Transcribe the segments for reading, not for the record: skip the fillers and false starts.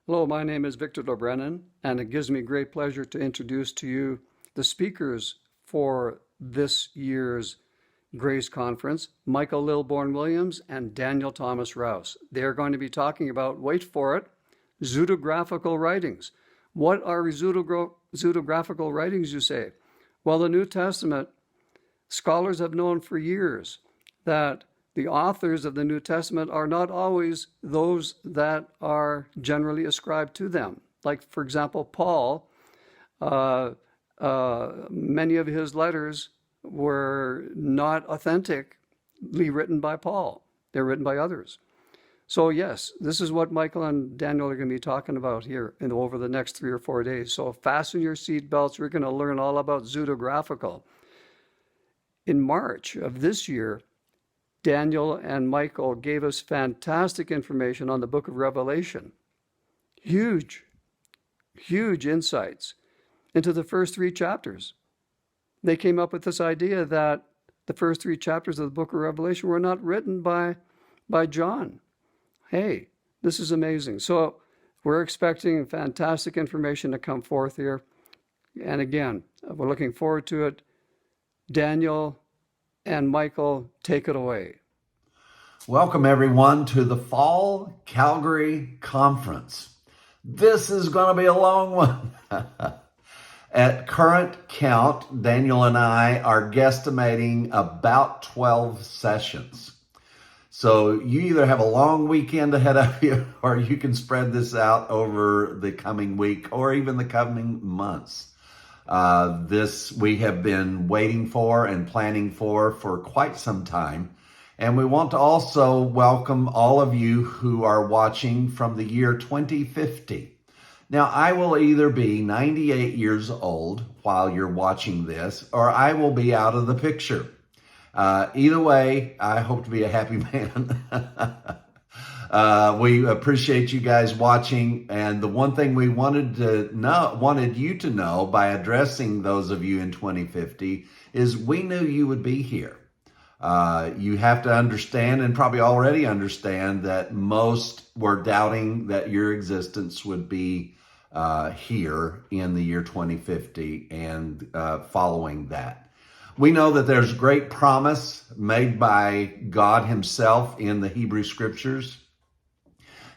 Hello, my name is Victor Dobrenin, and it gives me great pleasure to introduce to you the speakers for this year's Grace Conference, Michael Lilborn Williams and Daniel Thomas Rouse. They're going to be talking about, wait for it, pseudo-graphical writings. What are pseudo-graphical writings, you say? Well, the New Testament, scholars have known for years that the authors of the New Testament are not always those that are generally ascribed to them. Like, for example, Paul, many of his letters were not authentically written by Paul. They're written by others. So yes, this is what Michael and Daniel are going to be talking about here over the next 3 or 4 days. So fasten your seatbelts. We're going to learn all about pseudo-graphical. In March of this year, Daniel and Michael gave us fantastic information on the book of Revelation. Huge insights into the first 3 chapters. They came up with this idea that the first 3 chapters of the book of Revelation were not written by John. Hey, this is amazing. So we're expecting fantastic information to come forth here. And again, we're looking forward to it. Daniel and Michael, take it away. Welcome, everyone, to the Fall Calgary Conference. This is going to be a long one. At current count, Daniel and I are guesstimating about 12 sessions. So you either have a long weekend ahead of you, or you can spread this out over the coming week or even the coming months. This we have been waiting for and planning for quite some time. And we want to also welcome all of you who are watching from the year 2050. Now, I will either be 98 years old while you're watching this, or I will be out of the picture. Either way, I hope to be a happy man. We appreciate you guys watching, and the one thing we wanted you to know by addressing those of you in 2050 is we knew you would be here. You have to understand, and probably already understand, that most were doubting that your existence would be here in the year 2050 and following that. We know that there's great promise made by God himself in the Hebrew Scriptures.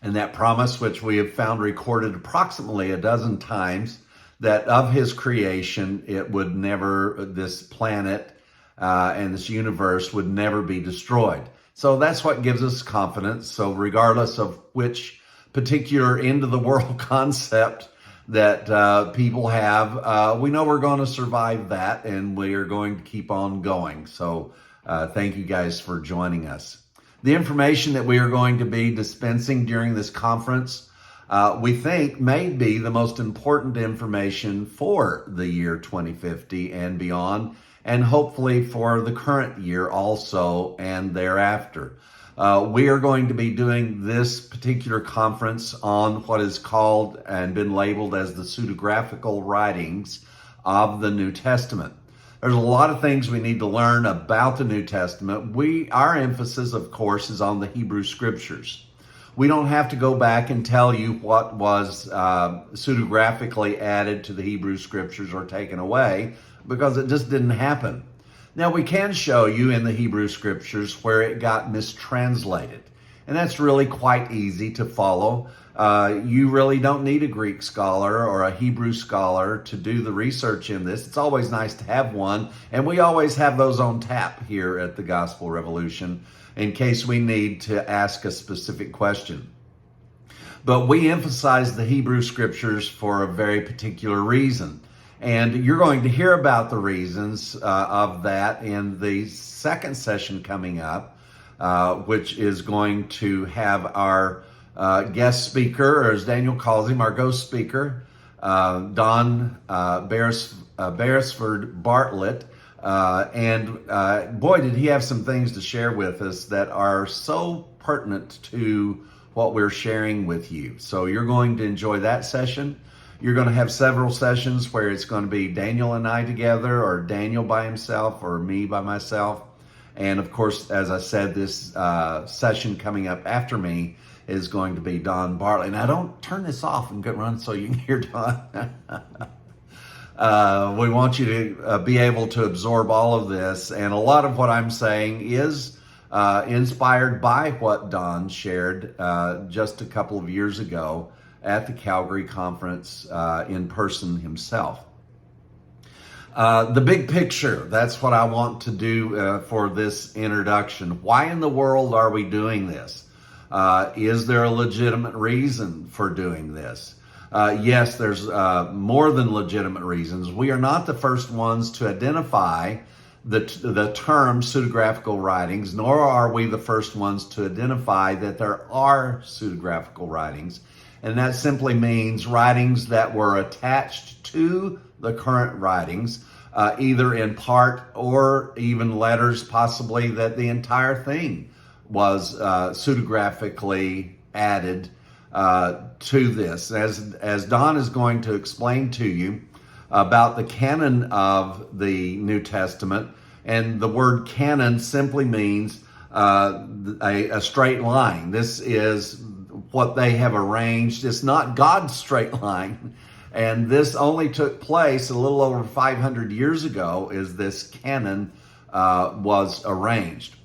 And that promise, which we have found recorded approximately a dozen times, that of his creation, this planet and this universe would never be destroyed. So that's what gives us confidence. So regardless of which particular end of the world concept that people have, we know we're going to survive that, and we are going to keep on going. So thank you guys for joining us. The information that we are going to be dispensing during this conference, we think may be the most important information for the year 2050 and beyond, and hopefully for the current year also and thereafter. We are going to be doing this particular conference on what is called and been labeled as the pseudo-graphical writings of the New Testament. There's a lot of things we need to learn about the New Testament. Our emphasis, of course, is on the Hebrew Scriptures. We don't have to go back and tell you what was pseudo-graphically added to the Hebrew Scriptures or taken away, because it just didn't happen. Now, we can show you in the Hebrew Scriptures where it got mistranslated, and that's really quite easy to follow. You really don't need a Greek scholar or a Hebrew scholar to do the research in this. It's always nice to have one, and we always have those on tap here at the Gospel Revolution in case we need to ask a specific question. But we emphasize the Hebrew Scriptures for a very particular reason. And you're going to hear about the reasons of that in the second session coming up, which is going to have our guest speaker, or as Daniel calls him, our ghost speaker, Don Beresford Bartlett. Boy, did he have some things to share with us that are so pertinent to what we're sharing with you. So you're going to enjoy that session. You're going to have several sessions where it's going to be Daniel and I together, or Daniel by himself, or me by myself. And of course, as I said, this session coming up after me is going to be Don Bartley. Now, don't turn this off and go run so you can hear Don. We want you to be able to absorb all of this. And a lot of what I'm saying is inspired by what Don shared just a couple of years ago at the Calgary conference in person himself. The big picture, that's what I want to do for this introduction. Why in the world are we doing this? Is there a legitimate reason for doing this? Yes, there's more than legitimate reasons. We are not the first ones to identify the term pseudo-graphical writings, nor are we the first ones to identify that there are pseudo-graphical writings. And that simply means writings that were attached to the current writings, either in part or even letters, possibly that the entire thing was pseudographically added to this. As Don is going to explain to you about the canon of the New Testament, and the word canon simply means a straight line. This is what they have arranged. It's not God's straight line. And this only took place a little over 500 years ago as this canon was arranged.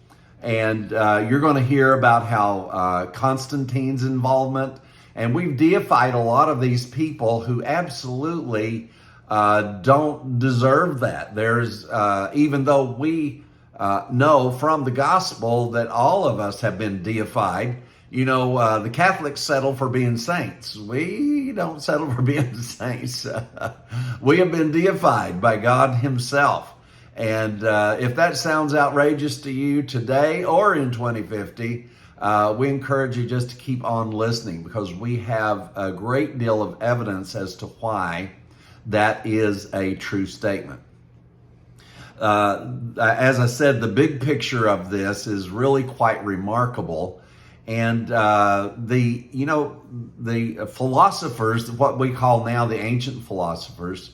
And you're going to hear about how Constantine's involvement, and we've deified a lot of these people who absolutely don't deserve that. There's, even though we know from the gospel that all of us have been deified. You know, the Catholics settle for being saints. We don't settle for being saints. We have been deified by God himself. And if that sounds outrageous to you today or in 2050, we encourage you just to keep on listening, because we have a great deal of evidence as to why that is a true statement. As I said, the big picture of this is really quite remarkable. And the philosophers, what we call now the ancient philosophers,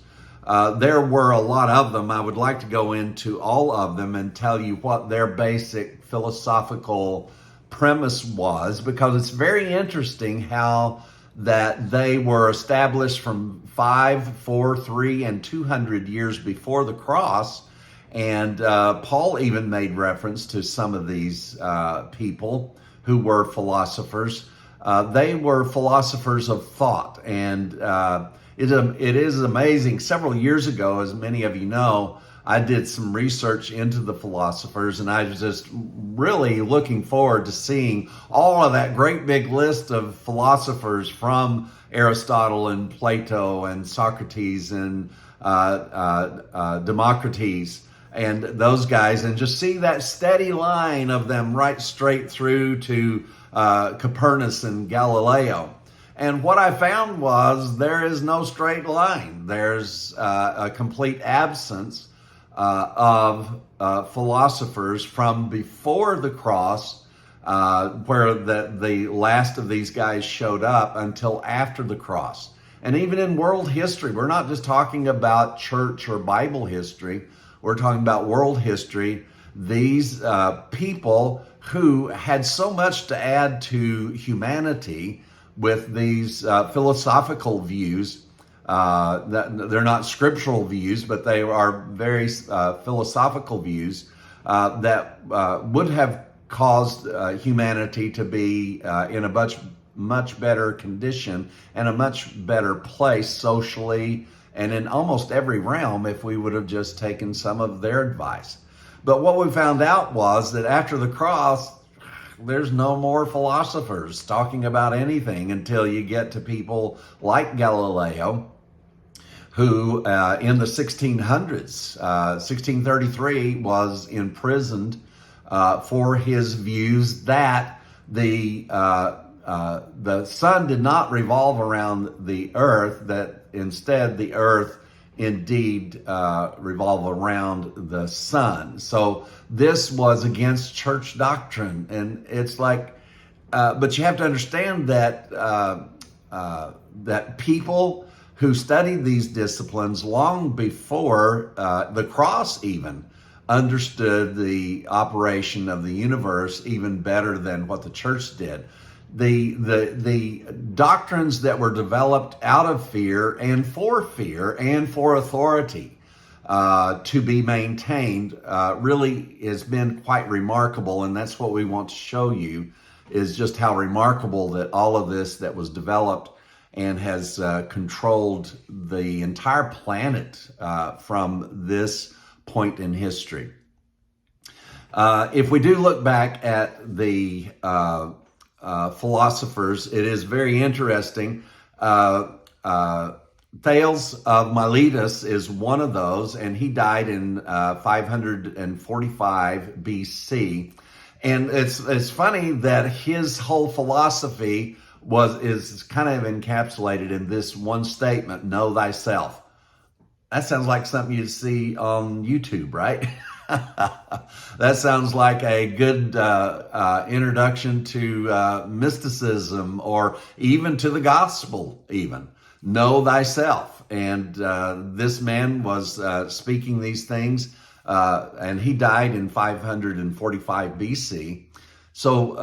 there were a lot of them. I would like to go into all of them and tell you what their basic philosophical premise was, because it's very interesting how that they were established from 5, 4, 3, and 200 years before the cross. And Paul even made reference to some of these people who were philosophers. They were philosophers of thought. And it is amazing. Several years ago, as many of you know, I did some research into the philosophers, and I was just really looking forward to seeing all of that great big list of philosophers from Aristotle and Plato and Socrates and Democritus and those guys, and just see that steady line of them right straight through to Copernicus and Galileo. And what I found was there is no straight line. There's a complete absence of philosophers from before the cross, where the last of these guys showed up, until after the cross. And even in world history, we're not just talking about church or Bible history. We're talking about world history. These people who had so much to add to humanity with these philosophical views, that they're not scriptural views, but they are very philosophical views that would have caused humanity to be in a much better condition and a much better place socially and in almost every realm if we would have just taken some of their advice. But what we found out was that after the cross, there's no more philosophers talking about anything until you get to people like Galileo, who in the 1600s, 1633, was imprisoned for his views that the sun did not revolve around the earth, that instead the earth indeed revolve around the sun. So this was against church doctrine. And it's like, but you have to understand that that people who studied these disciplines long before the cross even understood the operation of the universe even better than what the church did. the doctrines that were developed out of fear and for authority to be maintained really has been quite remarkable. And that's what we want to show you, is just how remarkable that all of this that was developed and has controlled the entire planet from this point in history. If we do look back at the philosophers, it is very interesting. Thales of Miletus is one of those, and he died in 545 BC. And it's funny that his whole philosophy is kind of encapsulated in this one statement: know thyself. That sounds like something you'd see on YouTube, right? That sounds like a good introduction to mysticism, or even to the gospel even. Know thyself. And this man was speaking these things, and he died in 545 BC. So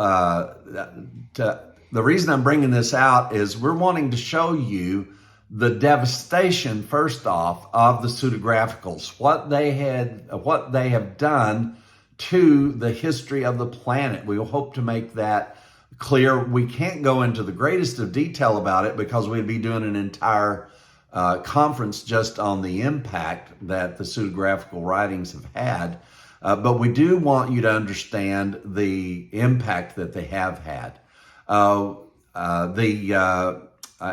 the reason I'm bringing this out is we're wanting to show you the devastation, first off, of the pseudo-graphicals, what they have done to the history of the planet. We hope to make that clear. We can't go into the greatest of detail about it because we'd be doing an entire conference just on the impact that the pseudo-graphical writings have had. But we do want you to understand the impact that they have had.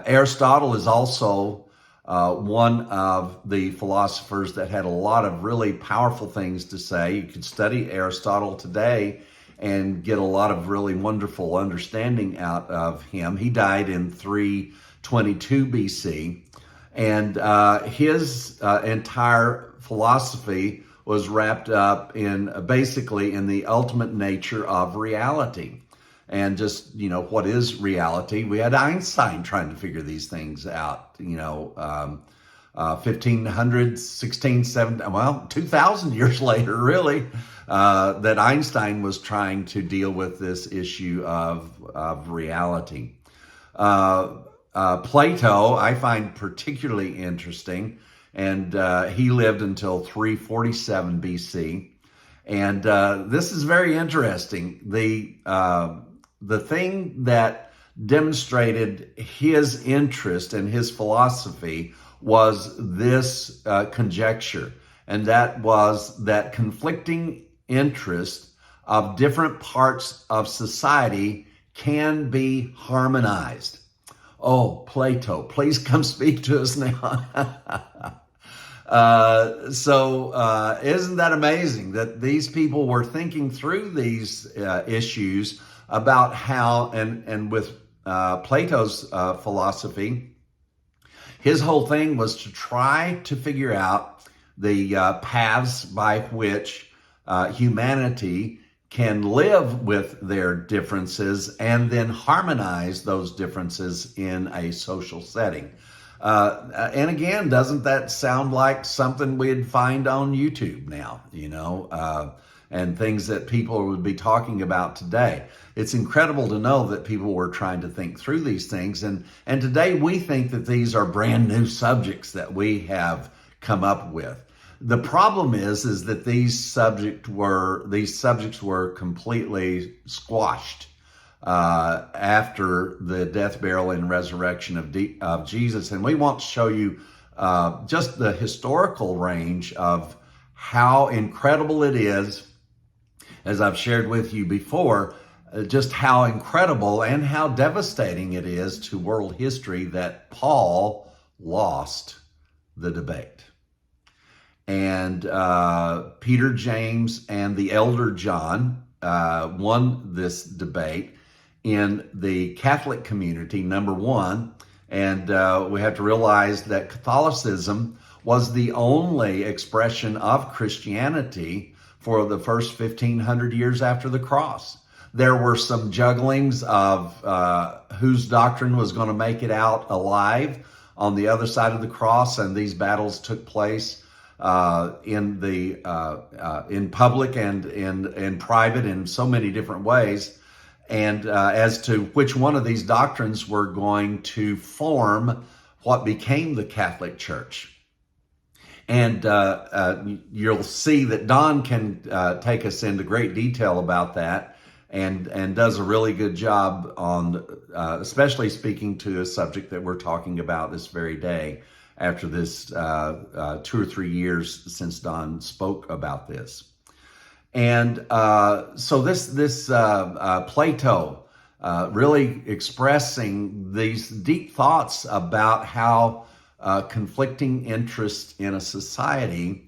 Aristotle is also one of the philosophers that had a lot of really powerful things to say. You could study Aristotle today and get a lot of really wonderful understanding out of him. He died in 322 BC, and his entire philosophy was wrapped up in basically in the ultimate nature of reality. And just, what is reality? We had Einstein trying to figure these things out, 1500s, 16, 17, 2000 years later, really, that Einstein was trying to deal with this issue of reality. Plato, I find particularly interesting, and he lived until 347 BC. And this is very interesting. The thing that demonstrated his interest and his philosophy was this conjecture, and that was that conflicting interest of different parts of society can be harmonized. Oh, Plato, please come speak to us now. So isn't that amazing that these people were thinking through these issues about how, and with Plato's philosophy, his whole thing was to try to figure out the paths by which humanity can live with their differences and then harmonize those differences in a social setting. And again, doesn't that sound like something we'd find on YouTube now, and things that people would be talking about today? It's incredible to know that people were trying to think through these things. And today we think that these are brand new subjects that we have come up with. The problem is that these subjects were completely squashed after the death, burial, and resurrection of Jesus. And we want to show you just the historical range of how incredible it is, as I've shared with you before, just how incredible and how devastating it is to world history that Paul lost the debate. And Peter, James, and the elder John won this debate in the Catholic community, number one. And we have to realize that Catholicism was the only expression of Christianity for the first 1,500 years after the cross. There were some jugglings of whose doctrine was going to make it out alive on the other side of the cross, and these battles took place in public and in private in so many different ways. and as to which one of these doctrines were going to form what became the Catholic Church. And you'll see that Don can take us into great detail about that, and does a really good job on, especially speaking to a subject that we're talking about this very day, after this 2 or 3 years since Don spoke about this. And so this Plato really expressing these deep thoughts about how conflicting interests in a society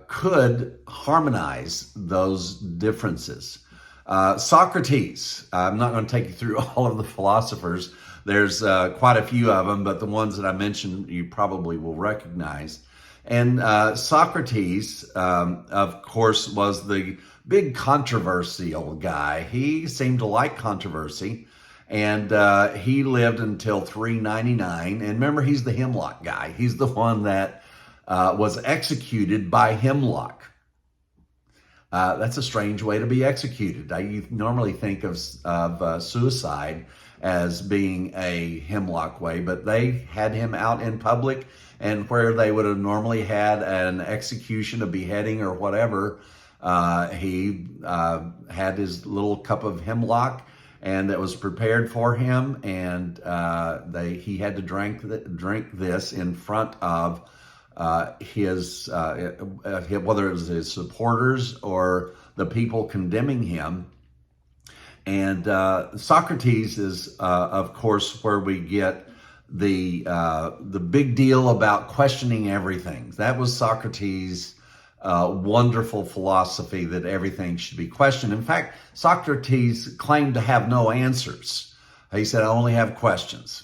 could harmonize those differences. Socrates, I'm not going to take you through all of the philosophers. There's quite a few of them, but the ones that I mentioned you probably will recognize. And Socrates, of course, was the big controversial guy. He seemed to like controversy, and he lived until 399. And remember, he's the hemlock guy. He's the one that was executed by hemlock. That's a strange way to be executed. You normally think of suicide as being a hemlock way, but they had him out in public, and where they would have normally had an execution, a beheading, or whatever, he had his little cup of hemlock, and that was prepared for him, and he had to drink this in front of his whether it was his supporters or the people condemning him. And Socrates is, of course, where we get the big deal about questioning everything. That was Socrates' wonderful philosophy, that everything should be questioned. In fact, Socrates claimed to have no answers. He said, I only have questions.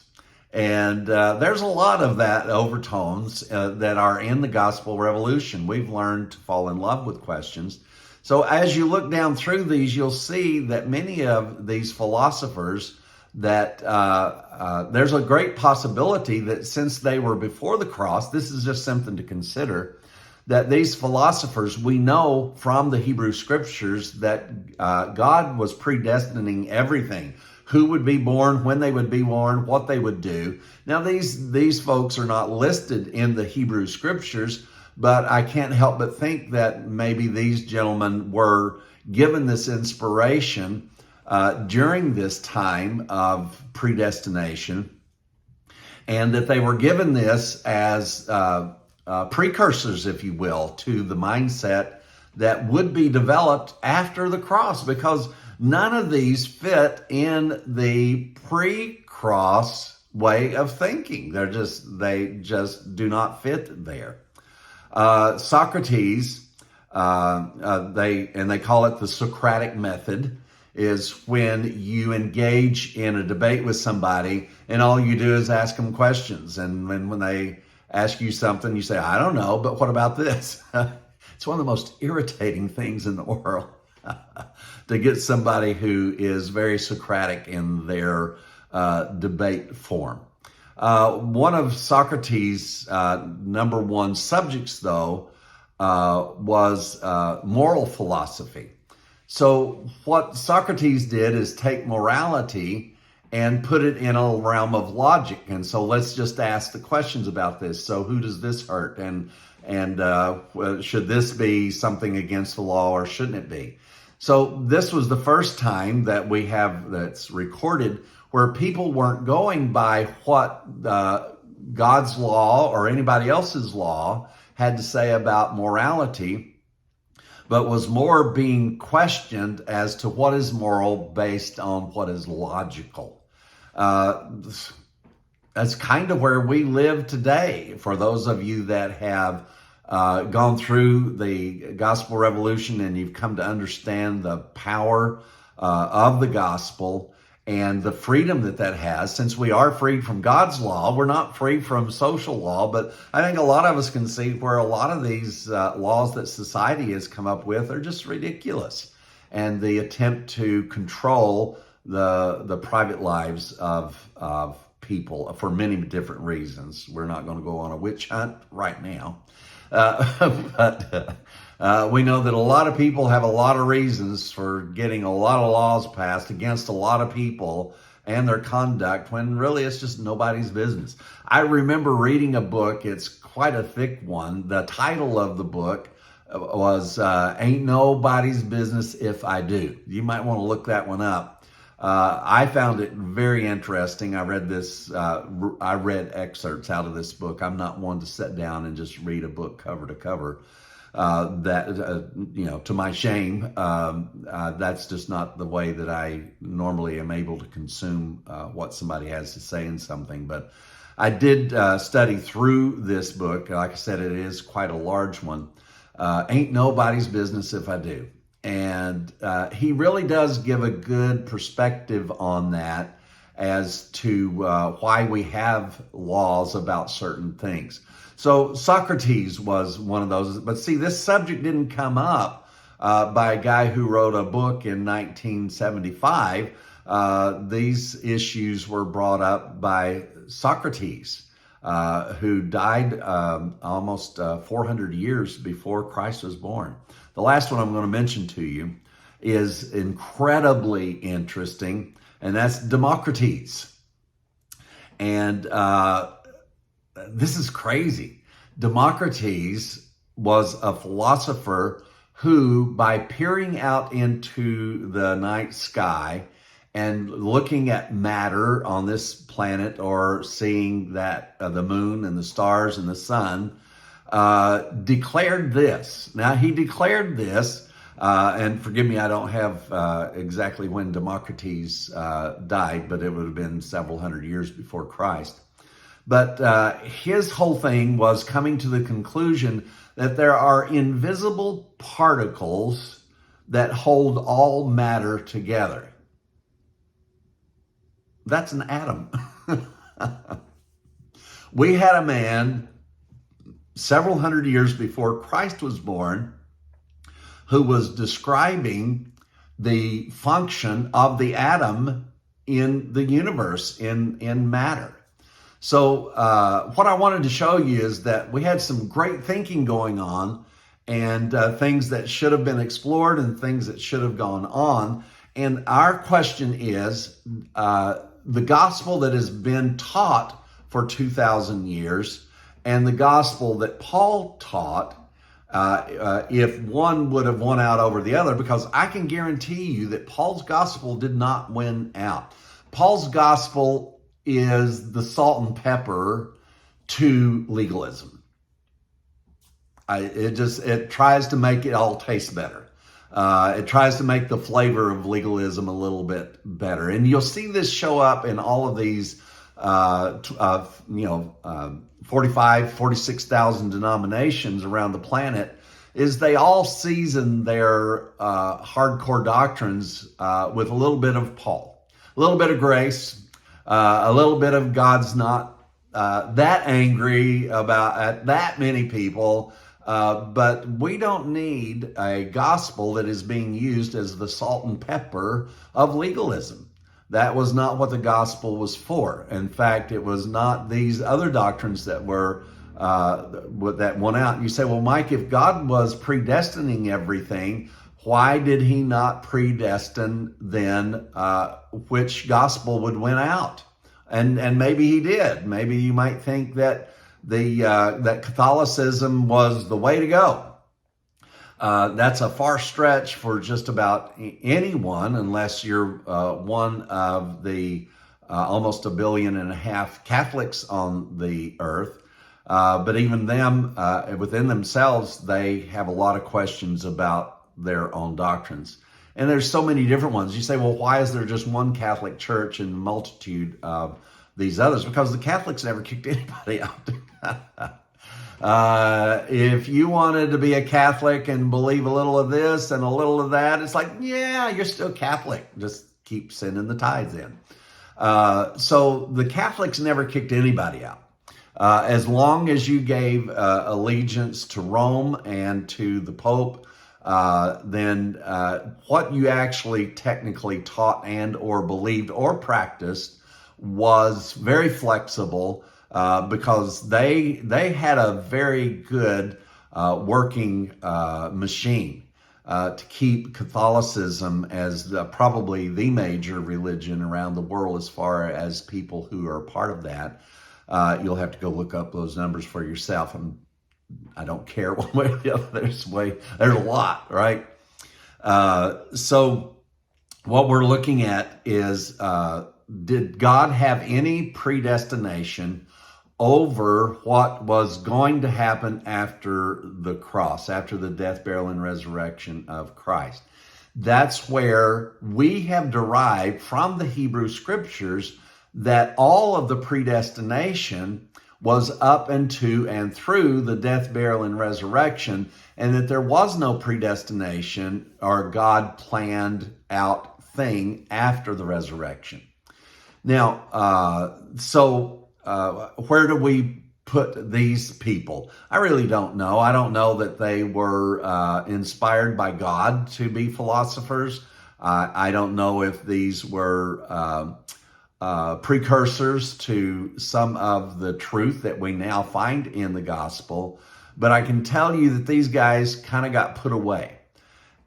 And there's a lot of that overtones that are in the gospel revolution. We've learned to fall in love with questions. So as you look down through these, you'll see that many of these philosophers, that there's a great possibility that since they were before the cross, this is just something to consider, that these philosophers, we know from the Hebrew scriptures that God was predestining everything. Who would be born, when they would be born, what they would do. Now, these folks are not listed in the Hebrew scriptures, but I can't help but think that maybe these gentlemen were given this inspiration during this time of predestination, and that they were given this as precursors, if you will, to the mindset that would be developed after the cross, because none of these fit in the pre-cross way of thinking. They just do not fit there. Socrates, they call it the Socratic method, is when you engage in a debate with somebody and all you do is ask them questions. And when they ask you something, you say, I don't know, but what about this? It's one of the most irritating things in the world. To get somebody who is very Socratic in their debate form. One of Socrates' number one subjects, though, was moral philosophy. So what Socrates did is take morality and put it in a realm of logic. And so let's just ask the questions about this. So who does this hurt? And should this be something against the law, or shouldn't it be? So this was the first time that we have that's recorded where people weren't going by what God's law or anybody else's law had to say about morality, but was more being questioned as to what is moral based on what is logical. That's kind of where we live today. For those of you that have gone through the gospel revolution and you've come to understand the power of the gospel and the freedom that has, since we are freed from God's law, we're not free from social law, but I think a lot of us can see where a lot of these laws that society has come up with are just ridiculous, and the attempt to control the private lives of people for many different reasons. We're not going to go on a witch hunt right now. But we know that a lot of people have a lot of reasons for getting a lot of laws passed against a lot of people and their conduct, when really it's just nobody's business. I remember reading a book. It's quite a thick one. The title of the book was Ain't Nobody's Business If I Do. You might want to look that one up. I found it very interesting. I read excerpts out of this book. I'm not one to sit down and just read a book cover to cover. To my shame, that's just not the way that I normally am able to consume what somebody has to say in something. But I did study through this book. Like I said, it is quite a large one. Ain't Nobody's Business If I Do. And he really does give a good perspective on that as to why we have laws about certain things. So Socrates was one of those. But see, this subject didn't come up by a guy who wrote a book in 1975. These issues were brought up by Socrates, who died almost 400 years before Christ was born. The last one I'm going to mention to you is incredibly interesting, and that's Democritus. And this is crazy. Democritus was a philosopher who, by peering out into the night sky and looking at matter on this planet, or seeing that the moon and the stars and the sun, declared this. Now, he declared this, and forgive me, I don't have exactly when Democritus died, but it would have been several hundred years before Christ. But his whole thing was coming to the conclusion that there are invisible particles that hold all matter together. That's an atom. We had a man several hundred years before Christ was born who was describing the function of the atom in the universe, in matter. So what I wanted to show you is that we had some great thinking going on, and things that should have been explored and things that should have gone on. And our question is, the gospel that has been taught for 2,000 years and the gospel that Paul taught, if one would have won out over the other, because I can guarantee you that Paul's gospel did not win out. Paul's gospel is the salt and pepper to legalism. It tries to make it all taste better. It tries to make the flavor of legalism a little bit better. And you'll see this show up in all of these, 46,000 denominations around the planet, is they all season their hardcore doctrines with a little bit of Paul, a little bit of grace, a little bit of God's not that angry at that many people. But we don't need a gospel that is being used as the salt and pepper of legalism. That was not what the gospel was for. In fact, it was not these other doctrines that were that won out. You say, well, Mike, if God was predestining everything, why did he not predestine then which gospel would win out? And maybe he did. Maybe you might think that that Catholicism was the way to go. That's a far stretch for just about anyone, unless you're one of the almost 1.5 billion Catholics on the earth. But even them, within themselves, they have a lot of questions about their own doctrines. And there's so many different ones. You say, well, why is there just one Catholic church and a multitude of these others? Because the Catholics never kicked anybody out. If you wanted to be a Catholic and believe a little of this and a little of that, it's like, yeah, you're still Catholic. Just keep sending the tithes in. So the Catholics never kicked anybody out. As long as you gave allegiance to Rome and to the Pope, then what you actually technically taught and or believed or practiced was very flexible because they had a very good working machine to keep Catholicism as probably the major religion around the world as far as people who are part of that. You'll have to go look up those numbers for yourself. I don't care one way or the other. There's a lot, right? So what we're looking at is, did God have any predestination over what was going to happen after the cross, after the death, burial, and resurrection of Christ? That's where we have derived from the Hebrew Scriptures that all of the predestination was up into and through the death, burial, and resurrection, and that there was no predestination or God planned out thing after the resurrection. Now, where do we put these people? I really don't know. I don't know that they were inspired by God to be philosophers. I don't know if these were precursors to some of the truth that we now find in the gospel. But I can tell you that these guys kind of got put away.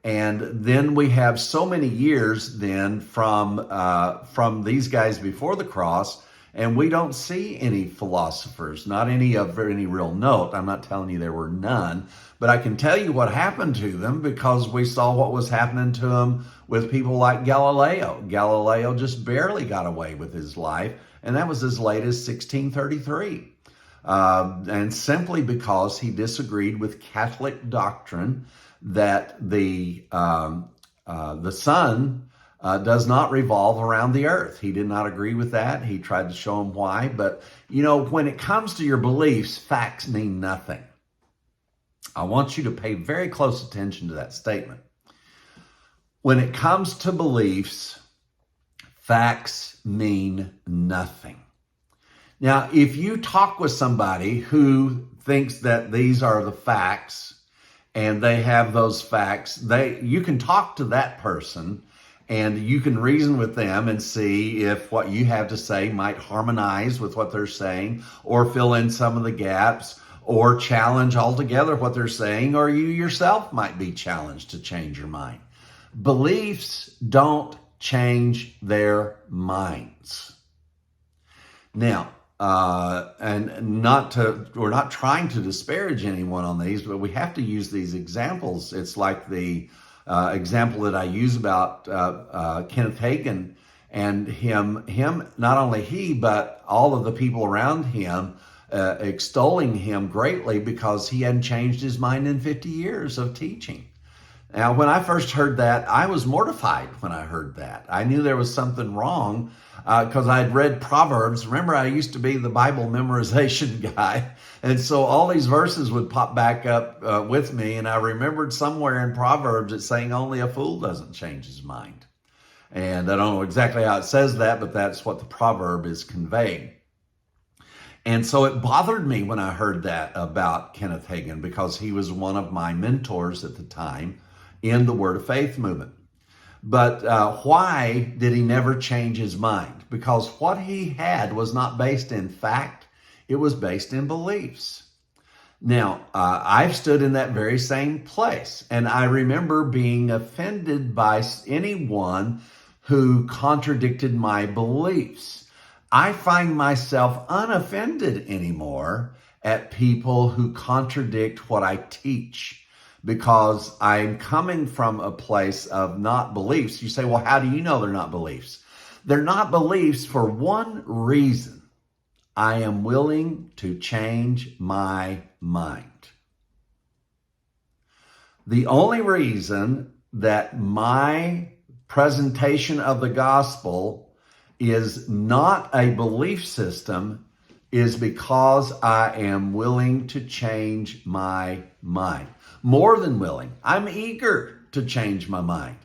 And then we have so many years then from these guys before the cross, and we don't see any philosophers, not any of any real note. I'm not telling you there were none, but I can tell you what happened to them because we saw what was happening to them with people like Galileo. Galileo just barely got away with his life, and that was as late as 1633. And simply because he disagreed with Catholic doctrine that the sun does not revolve around the earth. He did not agree with that. He tried to show him why. But, when it comes to your beliefs, facts mean nothing. I want you to pay very close attention to that statement. When it comes to beliefs, facts mean nothing. Now, if you talk with somebody who thinks that these are the facts and they have those facts, you can talk to that person and you can reason with them and see if what you have to say might harmonize with what they're saying or fill in some of the gaps or challenge altogether what they're saying, or you yourself might be challenged to change your mind. Beliefs don't change their minds. Now, we're not trying to disparage anyone on these, but we have to use these examples. It's like the example that I use about Kenneth Hagin and him, not only he, but all of the people around him extolling him greatly because he hadn't changed his mind in 50 years of teaching. Now, when I first heard that, I was mortified when I heard that. I knew there was something wrong because I had read Proverbs. Remember, I used to be the Bible memorization guy. And so all these verses would pop back up with me. And I remembered somewhere in Proverbs it's saying only a fool doesn't change his mind. And I don't know exactly how it says that, but that's what the proverb is conveying. And so it bothered me when I heard that about Kenneth Hagin because he was one of my mentors at the time in the Word of Faith movement. But why did he never change his mind? Because what he had was not based in fact, it was based in beliefs. Now, I've stood in that very same place, and I remember being offended by anyone who contradicted my beliefs. I find myself unoffended anymore at people who contradict what I teach because I'm coming from a place of not beliefs. You say, well, how do you know they're not beliefs? They're not beliefs for one reason. I am willing to change my mind. The only reason that my presentation of the gospel is not a belief system is because I am willing to change my mind. More than willing. I'm eager to change my mind.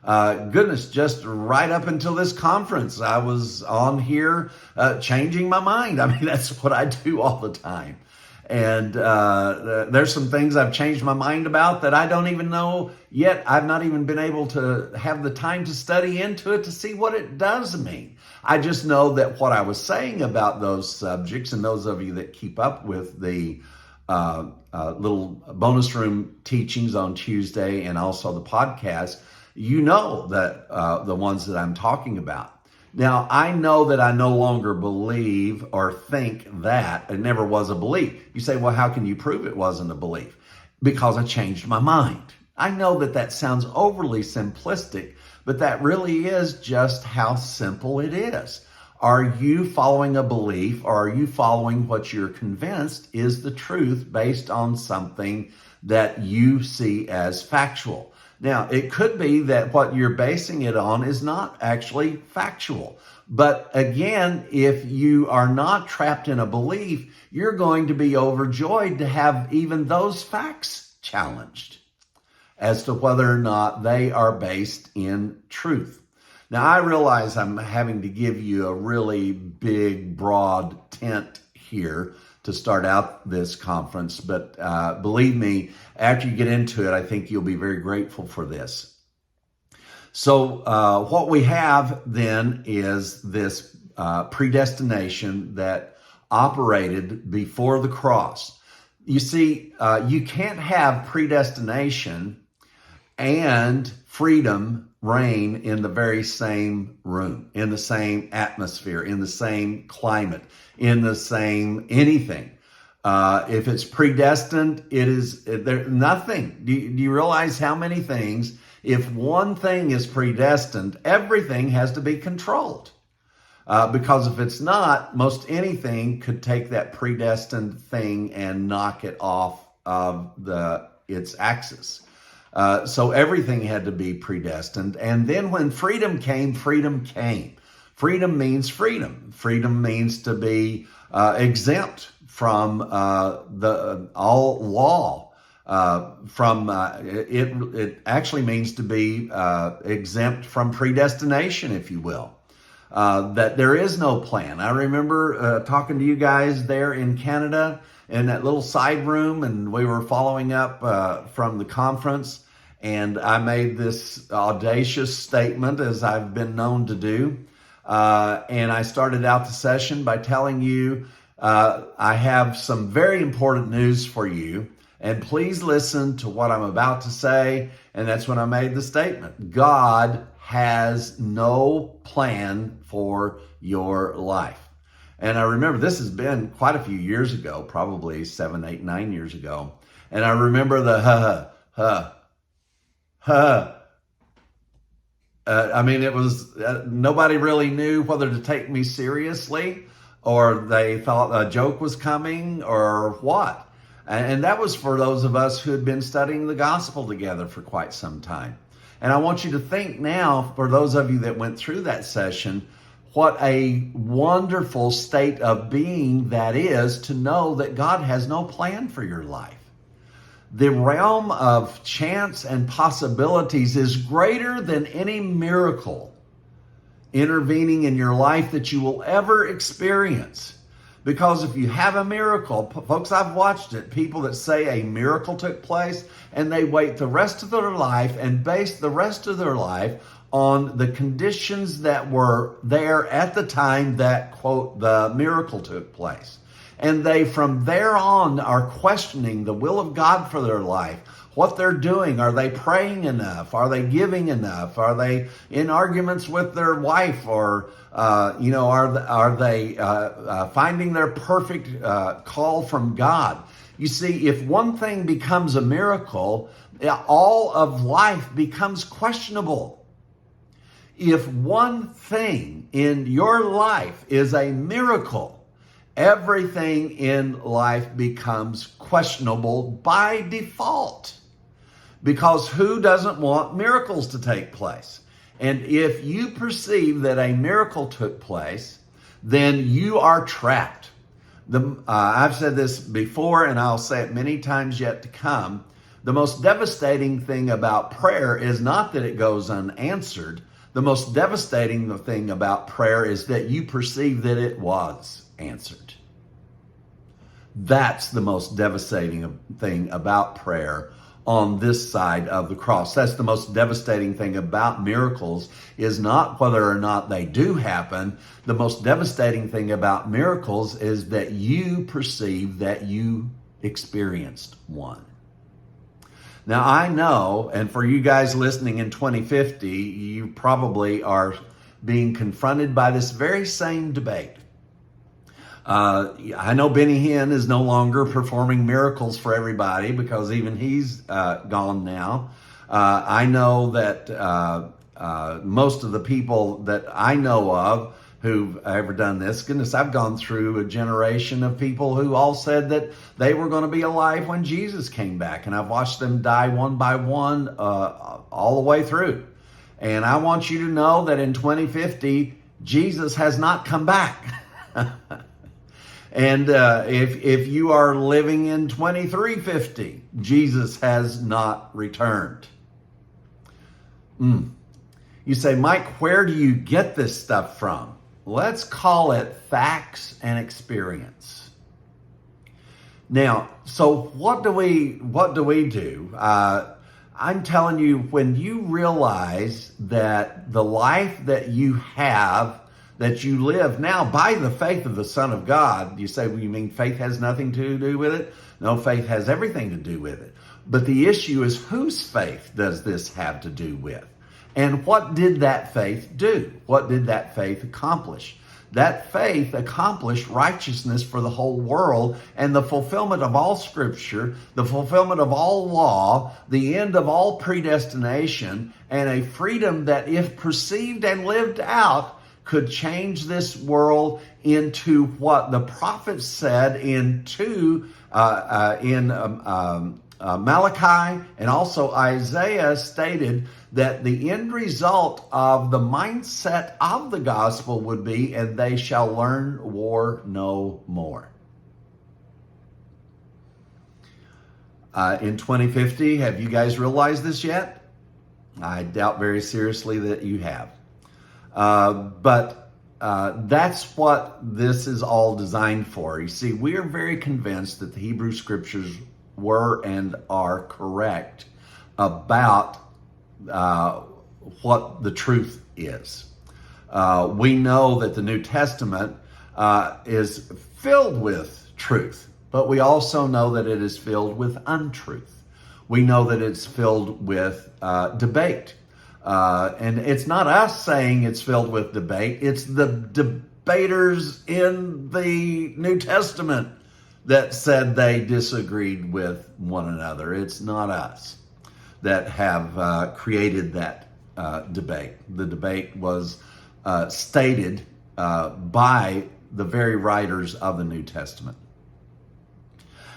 Goodness, just right up until this conference, I was on here changing my mind. I mean, that's what I do all the time. And there's some things I've changed my mind about that I don't even know yet. I've not even been able to have the time to study into it to see what it does mean. I just know that what I was saying about those subjects, and those of you that keep up with the little bonus room teachings on Tuesday and also the podcast, you know that the ones that I'm talking about. Now, I know that I no longer believe or think that it never was a belief. You say, well, how can you prove it wasn't a belief? Because I changed my mind. I know that that sounds overly simplistic, but that really is just how simple it is. Are you following a belief, or are you following what you're convinced is the truth based on something that you see as factual? Now, it could be that what you're basing it on is not actually factual. But again, if you are not trapped in a belief, you're going to be overjoyed to have even those facts challenged as to whether or not they are based in truth. Now, I realize I'm having to give you a really big, broad tent here to start out this conference, but believe me, after you get into it, I think you'll be very grateful for this. So what we have then is this predestination that operated before the cross. You see, you can't have predestination and freedom reign in the very same room, in the same atmosphere, in the same climate, in the same anything. If it's predestined, it is there nothing. Do you realize how many things, if one thing is predestined, everything has to be controlled? Because if it's not, most anything could take that predestined thing and knock it off of its axis. So everything had to be predestined. And then when freedom came, freedom came. Freedom means freedom. Freedom means to be exempt from all law. It actually means to be exempt from predestination, if you will. That there is no plan. I remember talking to you guys there in Canada in that little side room, and we were following up from the conference, and I made this audacious statement, as I've been known to do, and I started out the session by telling you I have some very important news for you, and please listen to what I'm about to say. And that's when I made the statement: God has no plan for your life. And I remember this has been quite a few years ago, probably 7, 8, 9 years ago. And I remember the I mean, it was, nobody really knew whether to take me seriously, or they thought a joke was coming, or what. And that was for those of us who had been studying the gospel together for quite some time. And I want you to think now, for those of you that went through that session, what a wonderful state of being that is, to know that God has no plan for your life. The realm of chance and possibilities is greater than any miracle intervening in your life that you will ever experience. Because if you have a miracle, folks, I've watched it, people that say a miracle took place, and they wait the rest of their life and base the rest of their life on the conditions that were there at the time that, quote, the miracle took place. And they, from there on, are questioning the will of God for their life, what they're doing. Are they praying enough? Are they giving enough? Are they in arguments with their wife? Or, are they finding their perfect call from God? You see, if one thing becomes a miracle, all of life becomes questionable. If one thing in your life is a miracle, everything in life becomes questionable by default. Because who doesn't want miracles to take place? And if you perceive that a miracle took place, then you are trapped. I've said this before, and I'll say it many times yet to come. The most devastating thing about prayer is not that it goes unanswered. The most devastating thing about prayer is that you perceive that it was answered. That's the most devastating thing about prayer on this side of the cross. That's the most devastating thing about miracles, is not whether or not they do happen. The most devastating thing about miracles is that you perceive that you experienced one. Now, I know, and for you guys listening in 2050, you probably are being confronted by this very same debate. I know Benny Hinn is no longer performing miracles for everybody because even he's gone now. I know that most of the people that I know of who've ever done this, goodness, I've gone through a generation of people who all said that they were going to be alive when Jesus came back. And I've watched them die one by one all the way through. And I want you to know that in 2050, Jesus has not come back. And if you are living in 2350, Jesus has not returned. You say, Mike, where do you get this stuff from? Let's call it facts and experience. Now, so what do we do? I'm telling you, when you realize that the life that you have, that you live now by the faith of the Son of God, you say, well, you mean faith has nothing to do with it? No, faith has everything to do with it. But the issue is, whose faith does this have to do with? And what did that faith do? What did that faith accomplish? That faith accomplished righteousness for the whole world and the fulfillment of all scripture, the fulfillment of all law, the end of all predestination, and a freedom that, if perceived and lived out, could change this world into what the prophets said in Malachi, and also Isaiah stated that the end result of the mindset of the gospel would be, and they shall learn war no more. In 2050, have you guys realized this yet? I doubt very seriously that you have. But that's what this is all designed for. You see, we are very convinced that the Hebrew scriptures were and are correct about what the truth is. We know that the New Testament is filled with truth, but we also know that it is filled with untruth. We know that it's filled with debate. And it's not us saying it's filled with debate. It's the debaters in the New Testament that said they disagreed with one another. It's not us that have created that debate. The debate was stated by the very writers of the New Testament.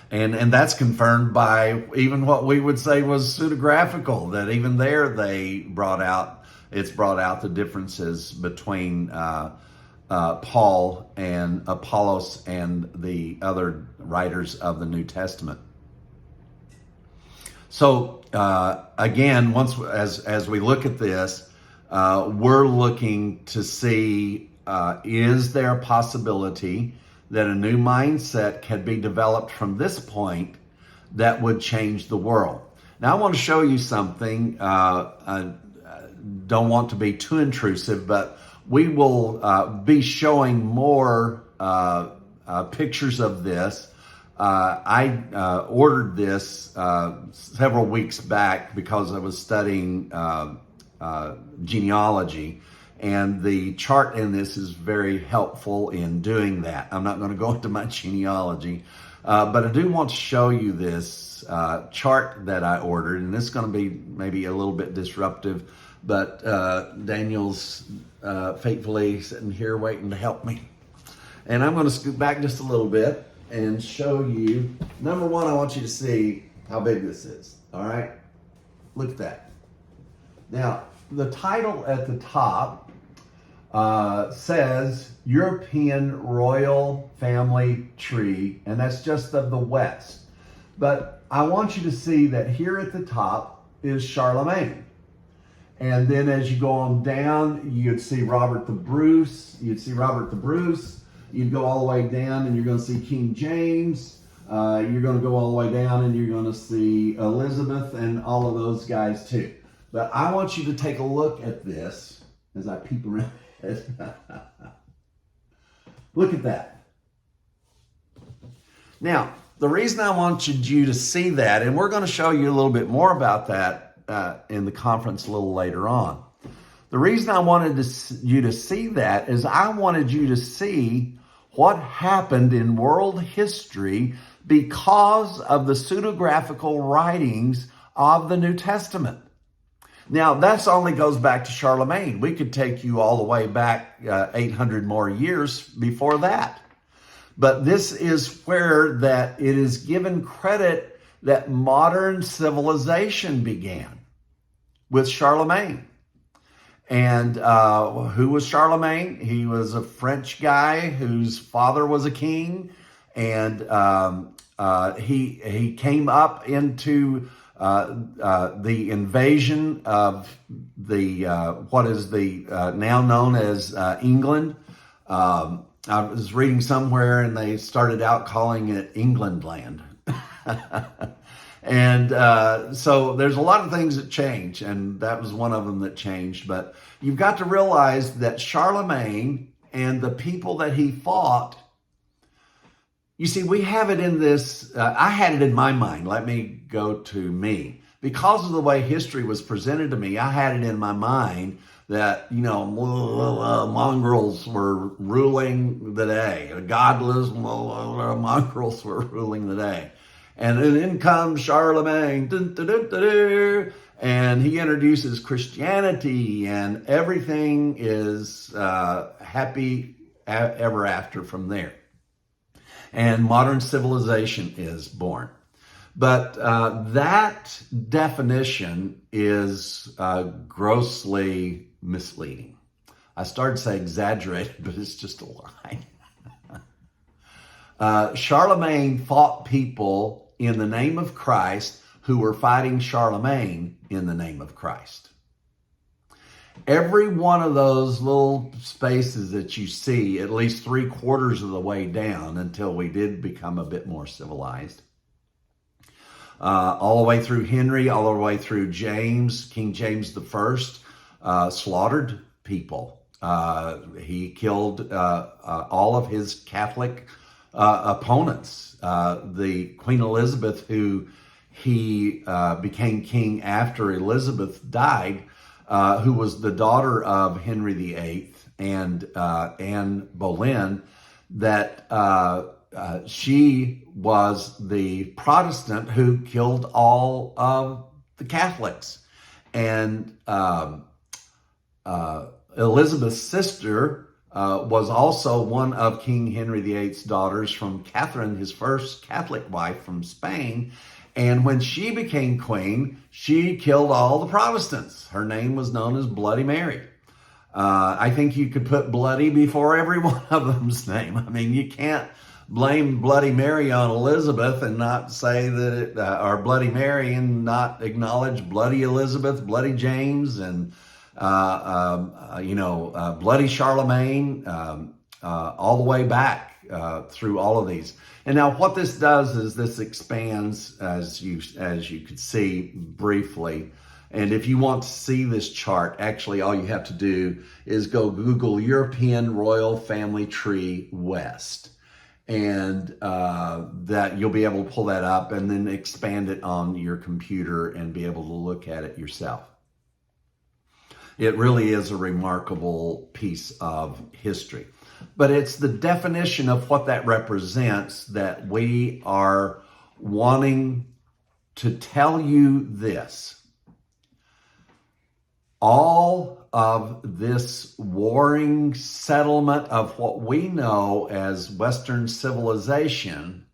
And that's confirmed by even what we would say was pseudo-graphical, that even there they brought out the differences between Paul and Apollos and the other writers of the New Testament. So again, as we look at this, we're looking to see, is there a possibility that a new mindset can be developed from this point that would change the world? Now, I want to show you something. I don't want to be too intrusive, but we will be showing more pictures of this. I ordered this several weeks back because I was studying genealogy. And the chart in this is very helpful in doing that. I'm not going to go into my genealogy, but I do want to show you this chart that I ordered. And this is going to be maybe a little bit disruptive, but Daniel's faithfully sitting here waiting to help me. And I'm going to scoot back just a little bit and show you. Number one, I want you to see how big this is. All right? Look at that. Now, the title at the top says European Royal Family Tree, and that's just of the West. But I want you to see that here at the top is Charlemagne. And then as you go on down, you'd see Robert the Bruce. You'd go all the way down and you're going to see King James. You're going to go all the way down and you're going to see Elizabeth and all of those guys too. But I want you to take a look at this as I peek around it. Look at that. Now, the reason I wanted you to see that, and we're going to show you a little bit more about that in the conference a little later on. The reason I wanted you to see that is I wanted you to see what happened in world history because of the pseudo-graphical writings of the New Testament. Now, that only goes back to Charlemagne. We could take you all the way back 800 more years before that. But this is where that it is given credit that modern civilization began with Charlemagne. And who was Charlemagne? He was a French guy whose father was a king, and he came up into the invasion of the what is the now known as England. I was reading somewhere, and they started out calling it England land. And so there's a lot of things that change, and that was one of them that changed. But you've got to realize that Charlemagne and the people that he fought, you see, we have it in this, I had it in my mind. Let me go to me. Because of the way history was presented to me, I had it in my mind that, mongrels were ruling the day. Godless mongrels were ruling the day. And then in comes Charlemagne, and he introduces Christianity, and everything is happy ever after from there. And modern civilization is born. But that definition is grossly misleading. I started to say exaggerated, but it's just a lie. Charlemagne fought people in the name of Christ who were fighting Charlemagne in the name of Christ. Every one of those little spaces that you see, at least 3/4 of the way down until we did become a bit more civilized, all the way through Henry, all the way through James, King James I, slaughtered people. He killed all of his Catholic opponents. The Queen Elizabeth, who he became king after Elizabeth died, who was the daughter of Henry VIII and Anne Boleyn, that she was the Protestant who killed all of the Catholics. And Elizabeth's sister was also one of King Henry VIII's daughters from Catherine, his first Catholic wife from Spain. And when she became queen, she killed all the Protestants. Her name was known as Bloody Mary. I think you could put bloody before every one of them's name. I mean, you can't blame Bloody Mary on Elizabeth and not say that it, or Bloody Mary and not acknowledge Bloody Elizabeth, Bloody James, and Bloody Charlemagne, all the way back through all of these. And now what this does is this expands, as you could see briefly. And if you want to see this chart, actually all you have to do is go Google European Royal Family Tree West. And that you'll be able to pull that up and then expand it on your computer and be able to look at it yourself. It really is a remarkable piece of history. But it's the definition of what that represents that we are wanting to tell you this. All of this warring settlement of what we know as Western civilization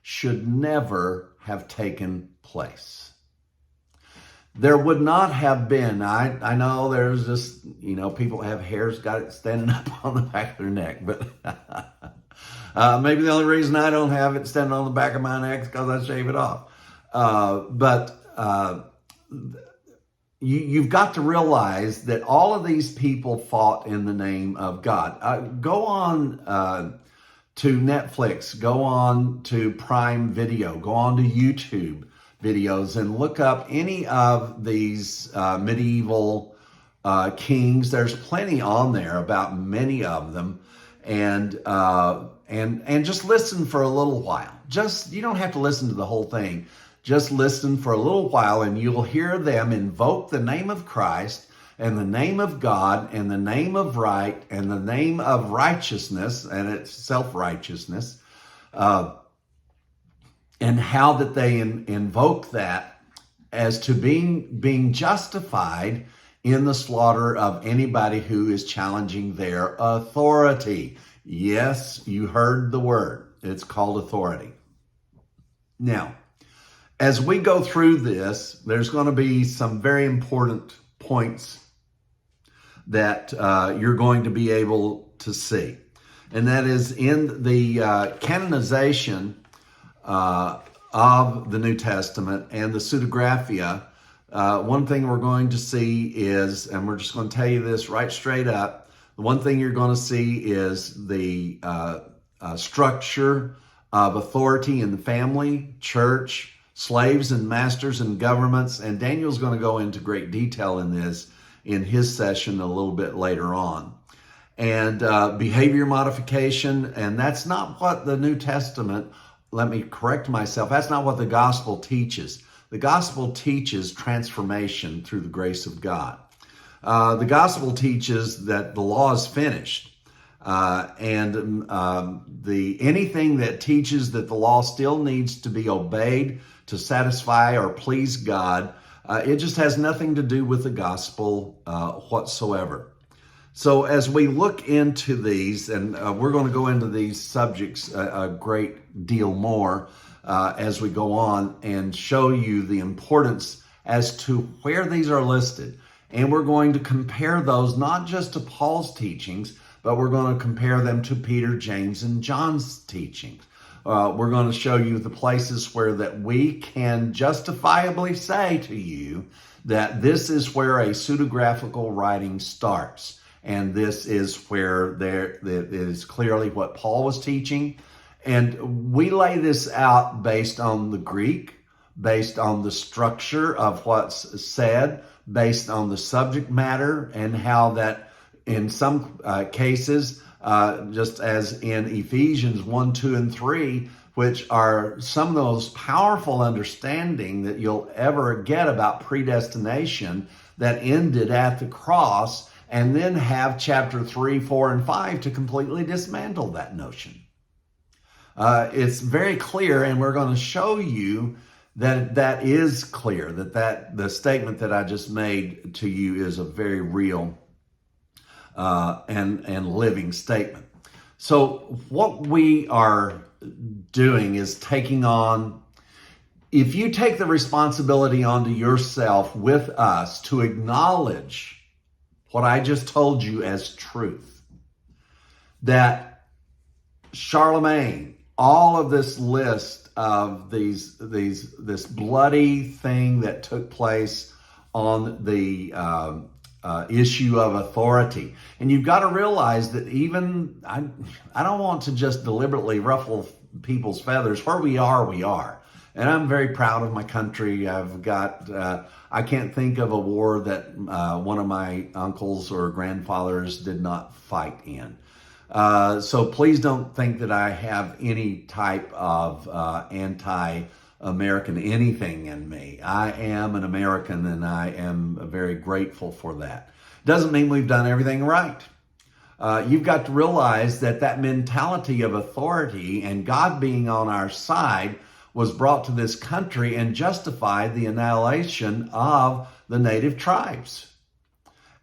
should never have taken place. There would not have been, I know there's this, people have hairs got it standing up on the back of their neck, but maybe the only reason I don't have it standing on the back of my neck is because I shave it off. You've got to realize that all of these people fought in the name of God. Go on to Netflix, go on to Prime Video, go on to YouTube videos and look up any of these medieval kings. There's plenty on there about many of them, and just listen for a little while. You don't have to listen to the whole thing. Just listen for a little while, and you'll hear them invoke the name of Christ and the name of God and the name of right and the name of righteousness, and it's self-righteousness, and how that they invoke that as to being justified in the slaughter of anybody who is challenging their authority. Yes, you heard the word. It's called authority. Now, as we go through this, there's going to be some very important points that you're going to be able to see. And that is in the canonization of the New Testament and the pseudo-graphia. One thing we're going to see is, and we're just going to tell you this right straight up, the one thing you're going to see is the structure of authority in the family, church, slaves and masters and governments. And Daniel's going to go into great detail in this in his session a little bit later on. And behavior modification, and that's not what the New Testament, let me correct myself, that's not what the gospel teaches. The gospel teaches transformation through the grace of God. The gospel teaches that the law is finished. Anything that teaches that the law still needs to be obeyed to satisfy or please God, it just has nothing to do with the gospel whatsoever. So as we look into these, and we're going to go into these subjects a great deal more as we go on and show you the importance as to where these are listed. And we're going to compare those not just to Paul's teachings, but we're going to compare them to Peter, James, and John's teachings. We're going to show you the places where that we can justifiably say to you that this is where a pseudo-graphical writing starts. And this is where it is clearly what Paul was teaching. And we lay this out based on the Greek, based on the structure of what's said, based on the subject matter, and how that in some cases, just as in Ephesians 1, 2, and 3, which are some of the most powerful understanding that you'll ever get about predestination that ended at the cross, and then have chapter 3, 4, and 5 to completely dismantle that notion. It's very clear, and we're going to show you that is clear, that the statement that I just made to you is a very real and living statement. So what we are doing is taking on, if you take the responsibility onto yourself with us to acknowledge what I just told you as truth, that Charlemagne, all of this list of this bloody thing that took place on the issue of authority. And you've got to realize that even, I don't want to just deliberately ruffle people's feathers. Where we are. And I'm very proud of my country. I've got, I can't think of a war that one of my uncles or grandfathers did not fight in. So please don't think that I have any type of anti-American anything in me. I am an American, and I am very grateful for that. Doesn't mean we've done everything right. You've got to realize that mentality of authority and God being on our side was brought to this country and justified the annihilation of the native tribes.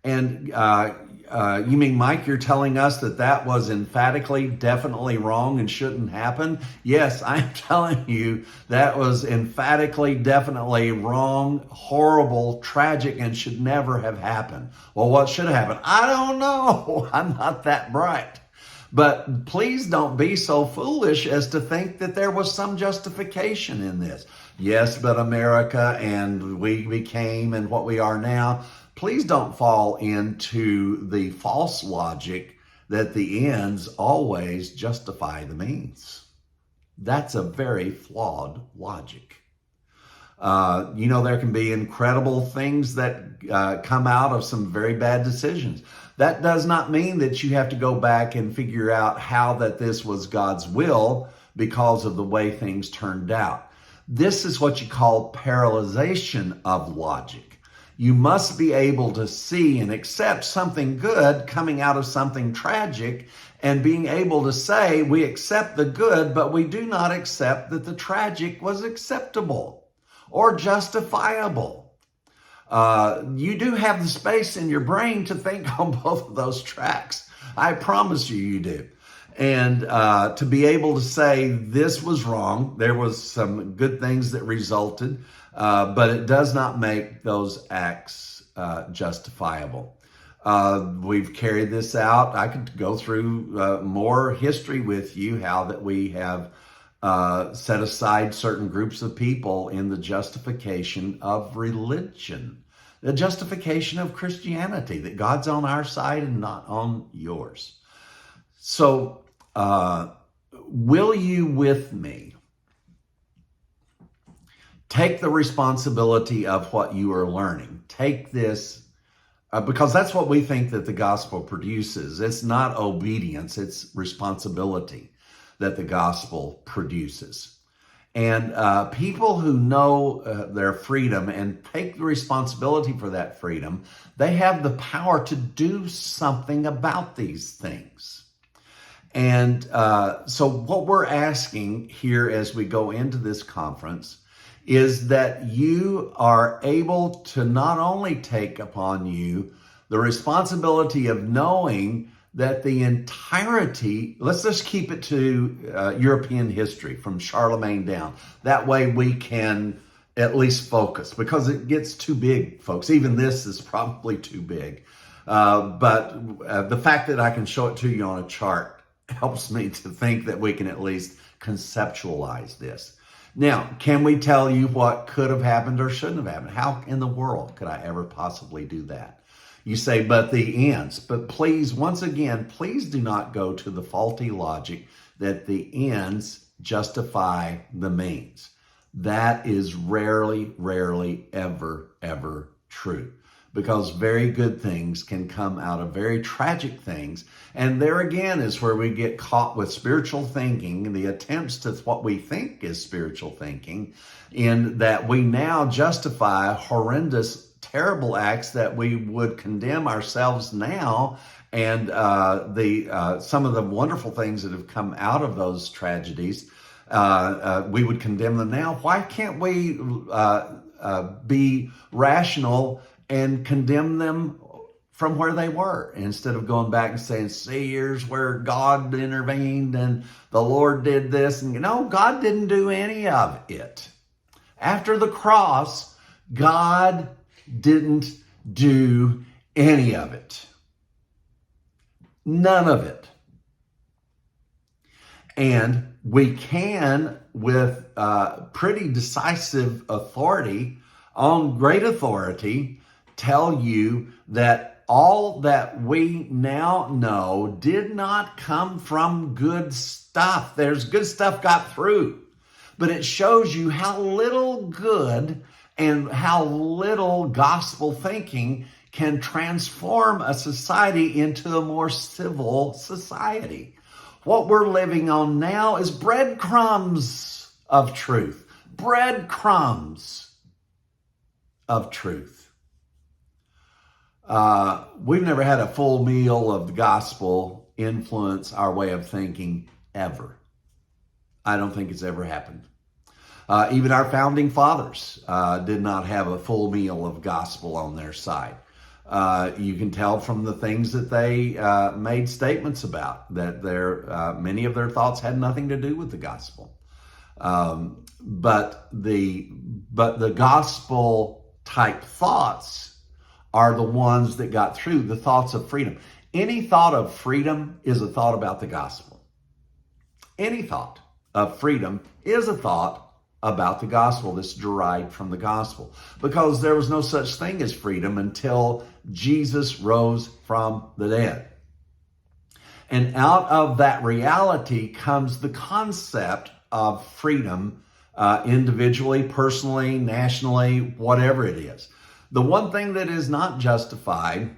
And you mean, Mike, you're telling us that was emphatically, definitely wrong and shouldn't happen? Yes, I'm telling you that was emphatically, definitely wrong, horrible, tragic, and should never have happened. Well, what should have happened? I don't know. I'm not that bright. But please don't be so foolish as to think that there was some justification in this. Yes, but America, and we became and what we are now. Please don't fall into the false logic that the ends always justify the means. That's a very flawed logic. There can be incredible things that come out of some very bad decisions. That does not mean that you have to go back and figure out how that this was God's will because of the way things turned out. This is what you call parallelization of logic. You must be able to see and accept something good coming out of something tragic, and being able to say we accept the good, but we do not accept that the tragic was acceptable or justifiable. You do have the space in your brain to think on both of those tracks. I promise you do. And to be able to say this was wrong, there was some good things that resulted, but it does not make those acts justifiable. We've carried this out. I could go through more history with you, how that we have set aside certain groups of people in the justification of religion, the justification of Christianity, that God's on our side and not on yours. So, will you with me take the responsibility of what you are learning? Take this, because that's what we think that the gospel produces. It's not obedience, it's responsibility that the gospel produces. And people who know their freedom and take the responsibility for that freedom, they have the power to do something about these things. And so what we're asking here as we go into this conference is that you are able to not only take upon you the responsibility of knowing that the entirety, let's just keep it to European history from Charlemagne down. That way we can at least focus, because it gets too big, folks. Even this is probably too big. But the fact that I can show it to you on a chart helps me to think that we can at least conceptualize this. Now, can we tell you what could have happened or shouldn't have happened? How in the world could I ever possibly do that? You say, but the ends. But please, once again, please do not go to the faulty logic that the ends justify the means. That is rarely, ever true. Because very good things can come out of very tragic things. And there again is where we get caught with spiritual thinking and the attempts to what we think is spiritual thinking, in that we now justify horrendous, terrible acts that we would condemn ourselves now. And some of the wonderful things that have come out of those tragedies, we would condemn them now. Why can't we be rational and condemn them from where they were, instead of going back and saying, see, here's where God intervened and the Lord did this? And God didn't do any of it. After the cross, God didn't do any of it. None of it. And we can, with pretty decisive authority, on great authority, tell you that all that we now know did not come from good stuff. There's good stuff got through, but it shows you how little good and how little gospel thinking can transform a society into a more civil society. What we're living on now is breadcrumbs of truth. Breadcrumbs of truth. We've never had a full meal of the gospel influence our way of thinking ever. I don't think it's ever happened. Even our founding fathers did not have a full meal of gospel on their side. You can tell from the things that they made statements about, that many of their thoughts had nothing to do with the gospel. But the gospel type thoughts are the ones that got through, the thoughts of freedom. Any thought of freedom is a thought about the gospel. Any thought of freedom is a thought about the gospel that's derived from the gospel, because there was no such thing as freedom until Jesus rose from the dead. And out of that reality comes the concept of freedom, individually, personally, nationally, whatever it is. The one thing that is not justified,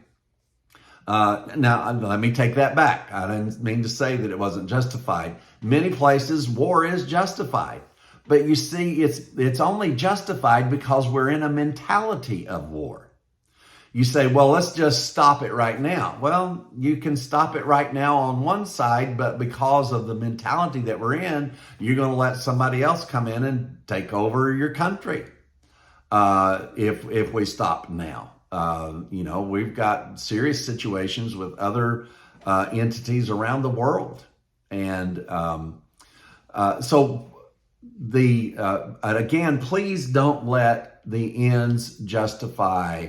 now let me take that back. I didn't mean to say that it wasn't justified. Many places war is justified. But you see, it's only justified because we're in a mentality of war. You say, well, let's just stop it right now. Well, you can stop it right now on one side, but because of the mentality that we're in, you're going to let somebody else come in and take over your country if we stop now. We've got serious situations with other entities around the world. And again, please don't let the ends justify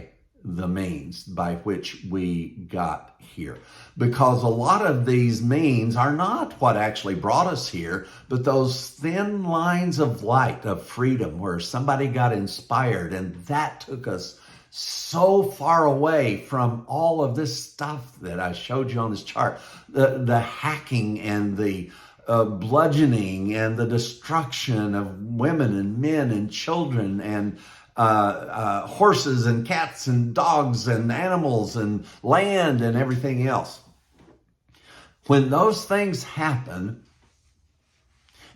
the means by which we got here. Because a lot of these means are not what actually brought us here, but those thin lines of light of freedom where somebody got inspired, and that took us so far away from all of this stuff that I showed you on this chart. The hacking and the bludgeoning and the destruction of women and men and children and horses and cats and dogs and animals and land and everything else. When those things happen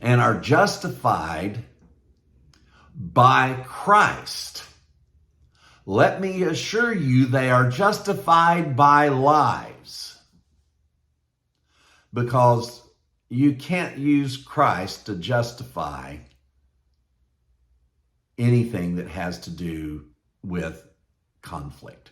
and are justified by Christ, let me assure you they are justified by lives. Because you can't use Christ to justify anything that has to do with conflict.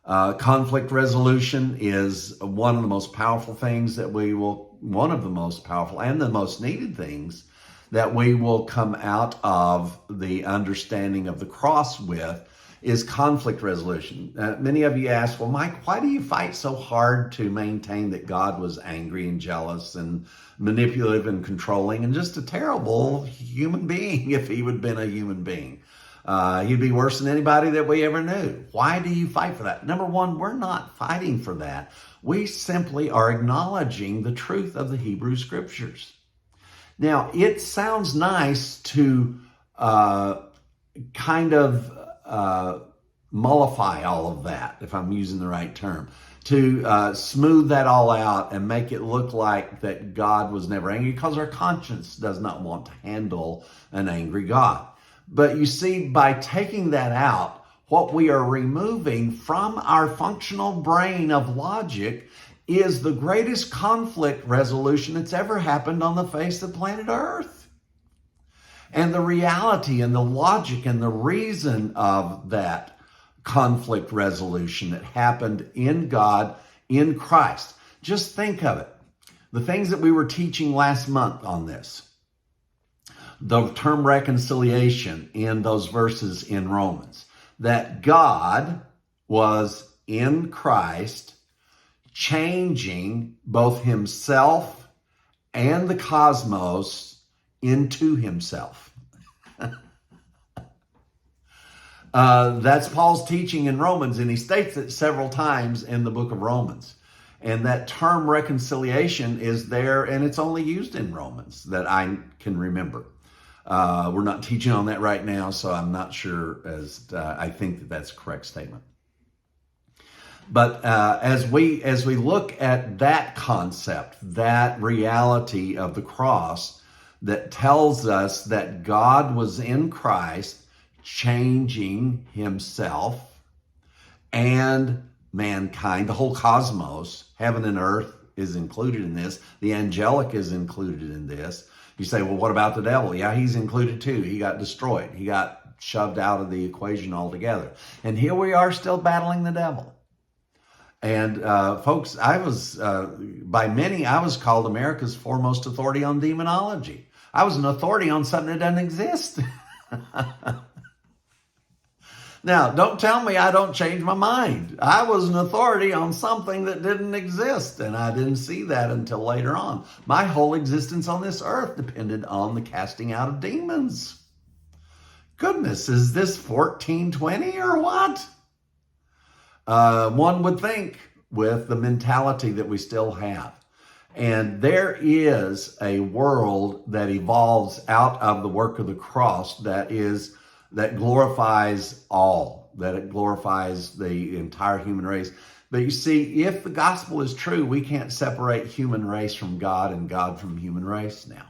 Conflict resolution is one of the most powerful things one of the most powerful and the most needed things that we will come out of the understanding of the cross with is conflict resolution. Many of you ask, well, Mike, why do you fight so hard to maintain that God was angry and jealous and manipulative and controlling and just a terrible human being if he would have been a human being? He'd be worse than anybody that we ever knew. Why do you fight for that? Number one, we're not fighting for that. We simply are acknowledging the truth of the Hebrew Scriptures. Now, it sounds nice to kind of mollify all of that, if I'm using the right term, to smooth that all out and make it look like that God was never angry, because our conscience does not want to handle an angry God. But you see, by taking that out, what we are removing from our functional brain of logic is the greatest conflict resolution that's ever happened on the face of planet Earth. And the reality and the logic and the reason of that conflict resolution that happened in God, in Christ. Just think of it. The things that we were teaching last month on this. The term reconciliation in those verses in Romans. That God was in Christ changing both himself and the cosmos into himself. That's Paul's teaching in Romans, and he states it several times in the book of Romans. And that term reconciliation is there, and it's only used in Romans that I can remember. We're not teaching on that right now, so I'm not sure I think that that's a correct statement. But as we look at that concept, that reality of the cross that tells us that God was in Christ changing himself and mankind, the whole cosmos, heaven and earth is included in this. The angelic is included in this. You say, well, what about the devil? Yeah, he's included too. He got destroyed. He got shoved out of the equation altogether. And here we are still battling the devil. And folks, I was, by many, I was called America's foremost authority on demonology. I was an authority on something that doesn't exist. Now, don't tell me I don't change my mind. I was an authority on something that didn't exist, and I didn't see that until later on. My whole existence on this earth depended on the casting out of demons. Goodness, is this 1420 or what? One would think with the mentality that we still have. And there is a world that evolves out of the work of the cross that glorifies all, that it glorifies the entire human race. But you see, if the gospel is true, we can't separate human race from God and God from human race now.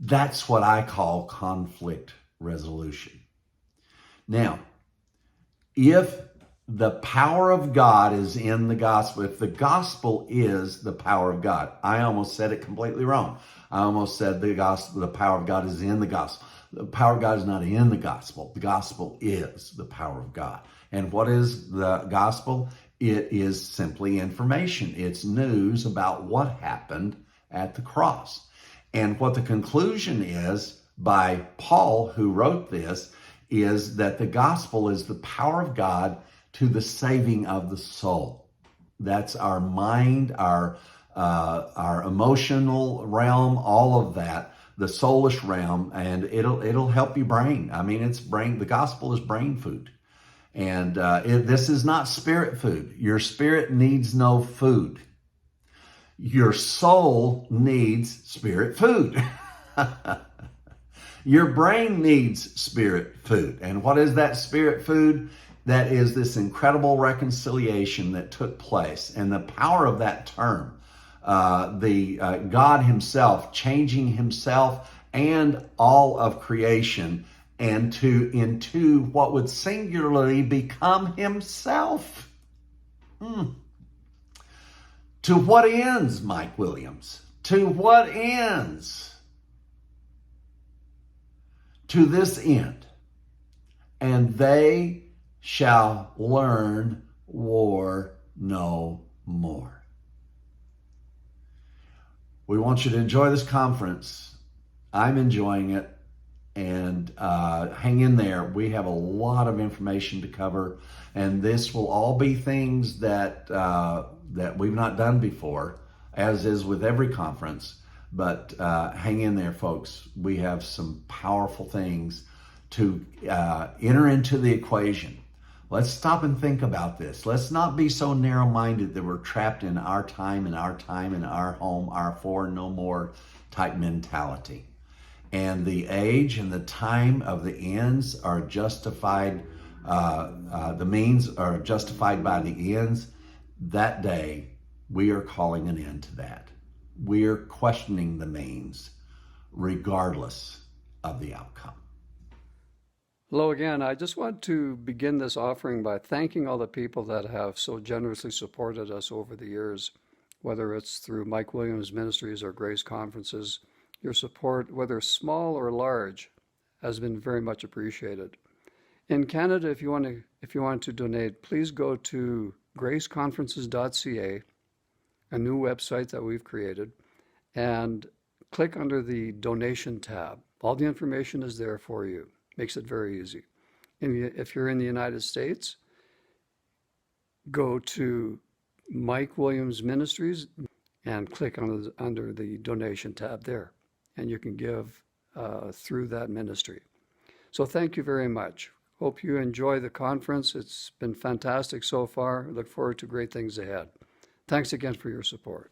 That's what I call conflict resolution. Now, if the power of God is in the gospel, if the gospel is the power of God, I almost said it completely wrong. I almost said the power of God is in the gospel. The power of God is not in the gospel. The gospel is the power of God. And what is the gospel? It is simply information. It's news about what happened at the cross. And what the conclusion is by Paul, who wrote this, is that the gospel is the power of God to the saving of the soul. That's our mind, our emotional realm, all of that, the soulish realm, and it'll help your brain. I mean, the gospel is brain food. And this is not spirit food. Your spirit needs no food. Your soul needs spirit food. Your brain needs spirit food. And what is that spirit food? That is this incredible reconciliation that took place. And the power of that term, God himself changing himself and all of creation and into what would singularly become himself. To what ends, Mike Williams? To what ends? To this end. And they shall learn war no more. We want you to enjoy this conference. I'm enjoying it. And hang in there. We have a lot of information to cover. And this will all be things that we've not done before, as is with every conference. But hang in there, folks. We have some powerful things to enter into the equation. Let's stop and think about this. Let's not be so narrow-minded that we're trapped in our time and our home, our for no more type mentality. And the age and the time of the ends are justified, the means are justified by the ends. That day, we are calling an end to that. We are questioning the means, regardless of the outcome. Hello again. I just want to begin this offering by thanking all the people that have so generously supported us over the years, whether it's through Mike Williams Ministries or Grace Conferences. Your support, whether small or large, has been very much appreciated. In Canada, if you want to donate, please go to graceconferences.ca, a new website that we've created, and click under the donation tab. All the information is there for you. Makes it very easy. And if you're in the United States, go to Mike Williams Ministries and click under the donation tab there. And you can give through that ministry. So thank you very much. Hope you enjoy the conference. It's been fantastic so far. I look forward to great things ahead. Thanks again for your support.